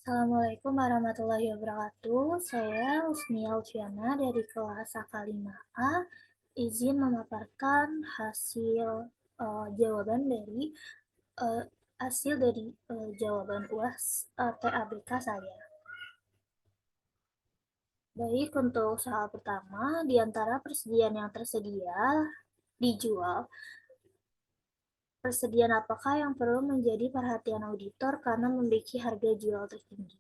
Assalamualaikum warahmatullahi wabarakatuh. Saya Husni Alfiana dari kelas AK5A. Izin memaparkan jawaban dari eh, jawaban UAS TABK saya. Baik, untuk soal pertama, di antara persediaan yang tersedia dijual, persediaan apakah yang perlu menjadi perhatian auditor karena memiliki harga jual tertinggi?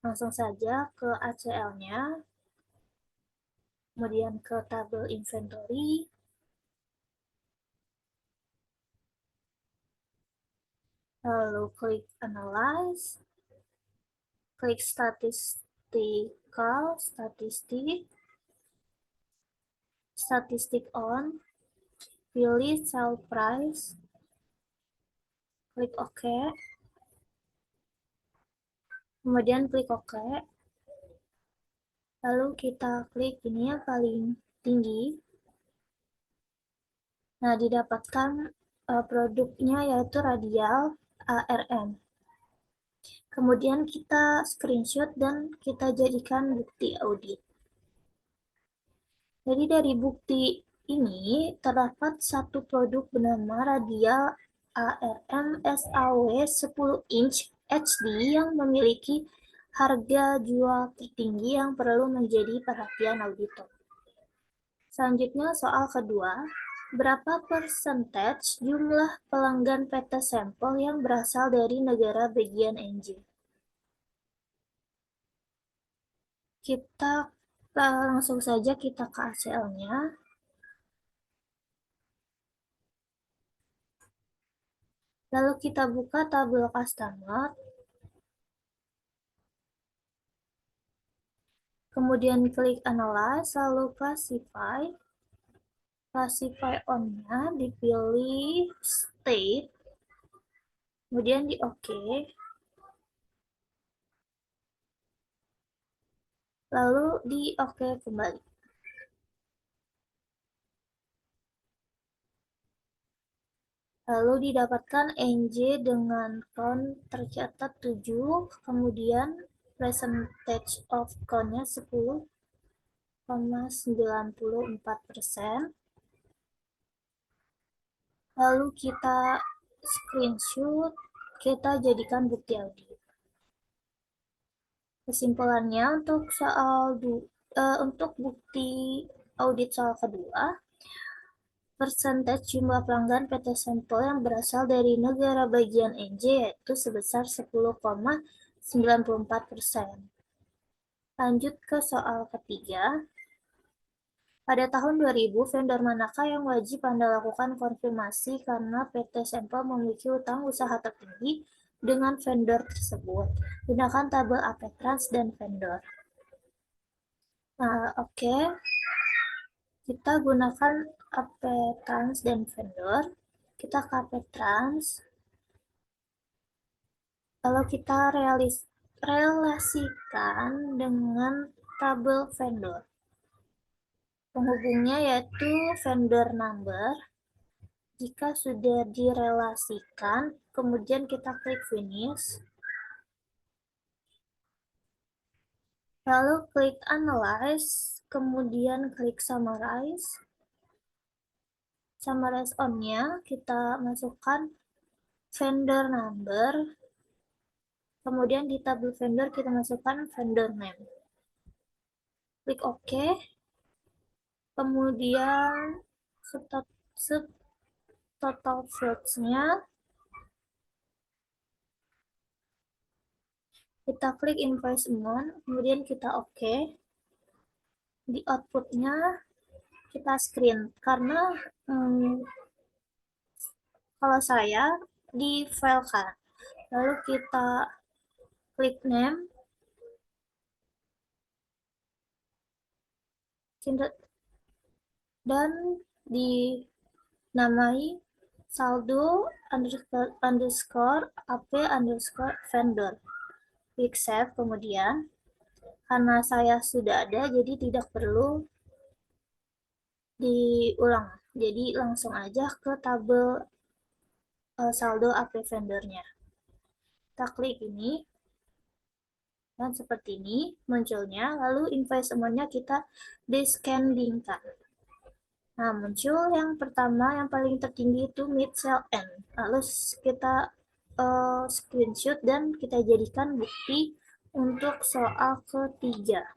Langsung saja ke ACL-nya, kemudian ke tabel inventory, lalu klik analyze, klik statistik on, pilih sell price, klik OK, kemudian klik OK, lalu kita klik ini yang paling tinggi. Nah, didapatkan produknya yaitu radial ARM. Kemudian kita screenshot dan kita jadikan bukti audit. Jadi dari bukti ini terdapat satu produk bernama radial ARM SAW 10 inch HD yang memiliki harga jual tertinggi yang perlu menjadi perhatian auditor. Selanjutnya soal kedua, berapa persentage jumlah pelanggan PT sampel yang berasal dari negara bagian NJ? Kita langsung saja kita ke ACL-nya. Lalu kita buka tabel customer. Kemudian klik analyze, lalu classify. Classify on-nya dipilih state. Kemudian di OK. Lalu di OK kembali. Lalu didapatkan NJ dengan count tercatat 7, kemudian percentage of count-nya 10,94%. Lalu kita screenshot, kita jadikan bukti audit. Kesimpulannya untuk bukti audit soal kedua, persentase jumlah pelanggan PT sampel yang berasal dari negara bagian NJ yaitu sebesar 10,94%. Lanjut ke soal ketiga. Pada tahun 2000, vendor manakah yang wajib Anda lakukan konfirmasi karena PT sampel memiliki utang usaha tertinggi dengan vendor tersebut? Gunakan tabel AP-Trans dan vendor. Nah, Oke. Kita gunakan AP-Trans dan vendor. Kita ke AP-Trans. Lalu kita relasikan dengan tabel vendor. Penghubungnya yaitu vendor number. Jika sudah direlasikan, kemudian kita klik finish. Lalu klik analyze, kemudian klik summarize. Summarize on-nya kita masukkan vendor number. Kemudian di tabel vendor kita masukkan vendor name. Klik OK. Kemudian total fields-nya kita klik invoice amount, kemudian kita OK. Di output-nya kita screen karena kalau saya di file kan. Lalu kita klik name, dan dinamai saldo underscore ap underscore vendor. Klik save, kemudian karena saya sudah ada jadi tidak perlu diulang, jadi langsung aja ke tabel saldo AP vendornya. Kita klik ini, Dan seperti ini munculnya, lalu invoice amount-nya kita descendingkan. Nah, muncul yang pertama, yang paling tertinggi itu mid cell N. Lalu kita screenshot dan kita jadikan bukti untuk soal ketiga.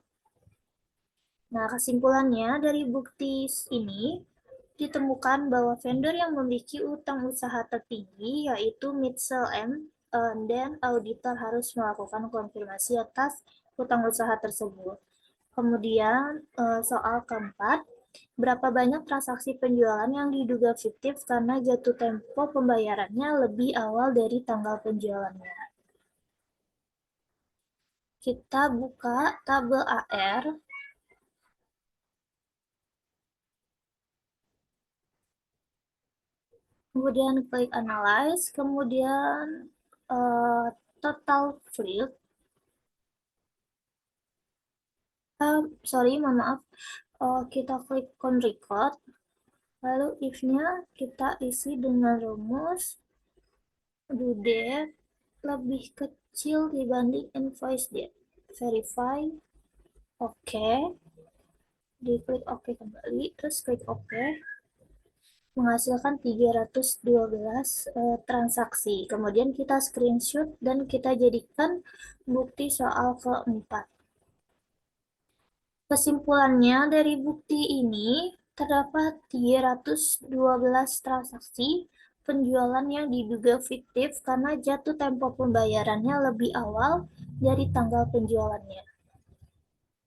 Nah, kesimpulannya dari bukti ini ditemukan bahwa vendor yang memiliki utang usaha tertinggi yaitu Mitchell M dan auditor harus melakukan konfirmasi atas utang usaha tersebut. Kemudian soal keempat, berapa banyak transaksi penjualan yang diduga fiktif karena jatuh tempo pembayarannya lebih awal dari tanggal penjualannya. Kita buka tabel AR, kemudian klik analyze, kemudian total field, sorry, mohon maaf, kita klik on record, lalu if-nya kita isi dengan rumus due date lebih kecil dibanding invoice date. Verify, oke, diklik oke kembali, terus klik oke, menghasilkan 312 transaksi. Kemudian kita screenshot dan kita jadikan bukti soal keempat. Kesimpulannya dari bukti ini terdapat 312 transaksi penjualan yang diduga fiktif karena jatuh tempo pembayarannya lebih awal dari tanggal penjualannya.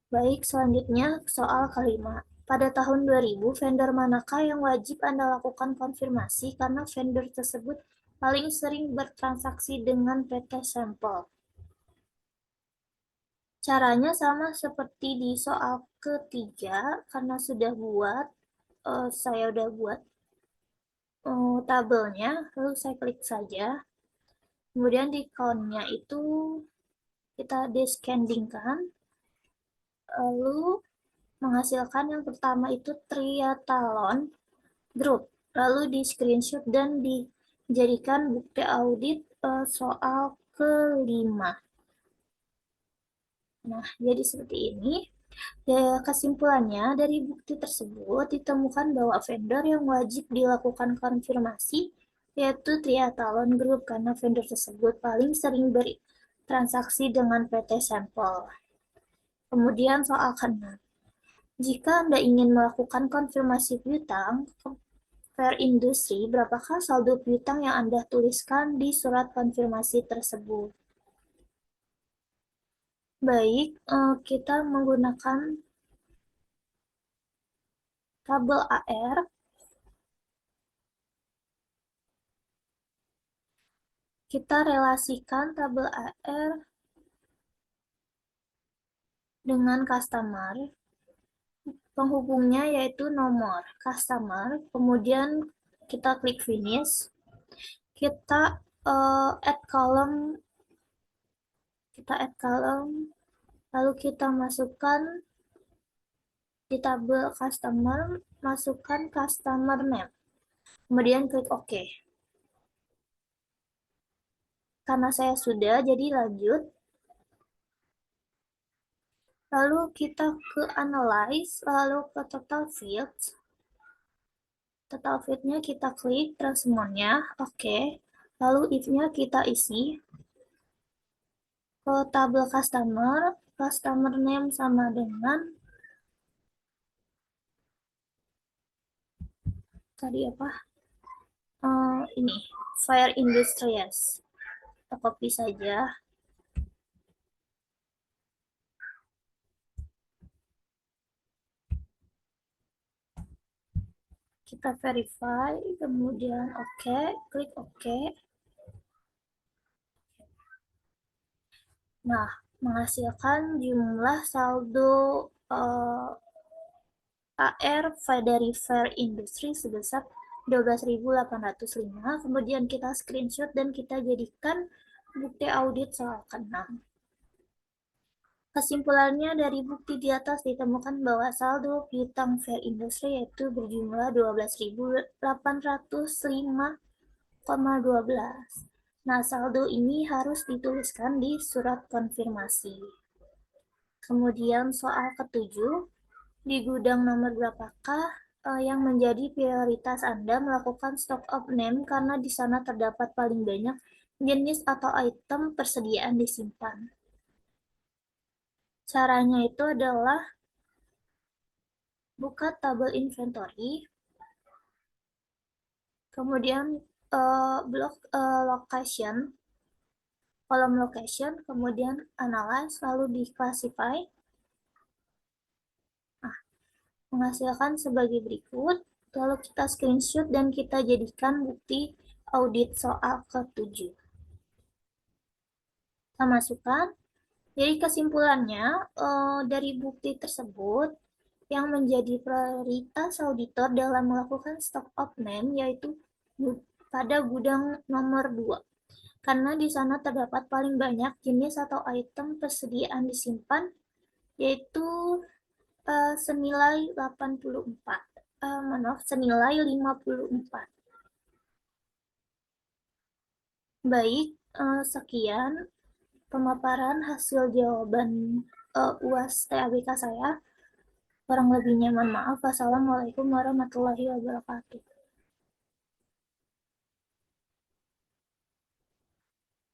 Baik, selanjutnya soal kelima. Pada tahun 2000, vendor manakah yang wajib Anda lakukan konfirmasi karena vendor tersebut paling sering bertransaksi dengan PT Sampel? Caranya sama seperti di soal ketiga, karena saya udah buat tabelnya, lalu saya klik saja. Kemudian di count-nya itu kita descendingkan, lalu menghasilkan yang pertama itu triathlon group, lalu di screenshot dan dijadikan bukti audit soal kelima. Nah, jadi seperti ini. Ya, kesimpulannya dari bukti tersebut ditemukan bahwa vendor yang wajib dilakukan konfirmasi yaitu Triathlon Group karena vendor tersebut paling sering bertransaksi dengan PT Sampel. Kemudian soal keenam. Jika Anda ingin melakukan konfirmasi piutang ke Fair Industry, berapakah saldo piutang yang Anda tuliskan di surat konfirmasi tersebut? Baik, kita menggunakan tabel AR. Kita relasikan tabel AR dengan customer. Penghubungnya yaitu nomor customer. Kemudian kita klik finish. Kita add column. Lalu kita masukkan di tabel customer, masukkan customer name. Kemudian klik OK. Karena saya sudah, jadi lanjut. Lalu kita ke analyze, lalu ke total fields. Total field-nya kita klik, terus semuanya, oke. Lalu if-nya kita isi. Ke tabel customer name sama dengan tadi apa? Ini, Fire Industries. Kita copy saja. Kita verify, kemudian oke, klik oke. Nah, menghasilkan jumlah saldo AR dari Fair Industry sebesar 12.805. Kemudian kita screenshot dan kita jadikan bukti audit soal ke-6. Kesimpulannya dari bukti di atas ditemukan bahwa saldo piutang Fair Industry yaitu berjumlah 12.805,12. Nah, saldo ini harus dituliskan di surat konfirmasi. Kemudian soal ketujuh, di gudang nomor berapakah yang menjadi prioritas Anda melakukan stock of name karena di sana terdapat paling banyak jenis atau item persediaan disimpan. Caranya itu adalah buka tabel inventory, kemudian blok location, kolom location, kemudian analyze, lalu di classify. Nah, menghasilkan sebagai berikut, lalu kita screenshot dan kita jadikan bukti audit soal ke-7. Kita masukkan. Jadi kesimpulannya, dari bukti tersebut, yang menjadi prioritas auditor dalam melakukan stock of name yaitu pada gudang nomor 2. Karena di sana terdapat paling banyak jenis atau item persediaan disimpan, yaitu senilai 84. Maaf, senilai 54. Baik, sekian pemaparan hasil jawaban UAS TABK saya. Kurang lebihnya mohon maaf. Wassalamualaikum warahmatullahi wabarakatuh.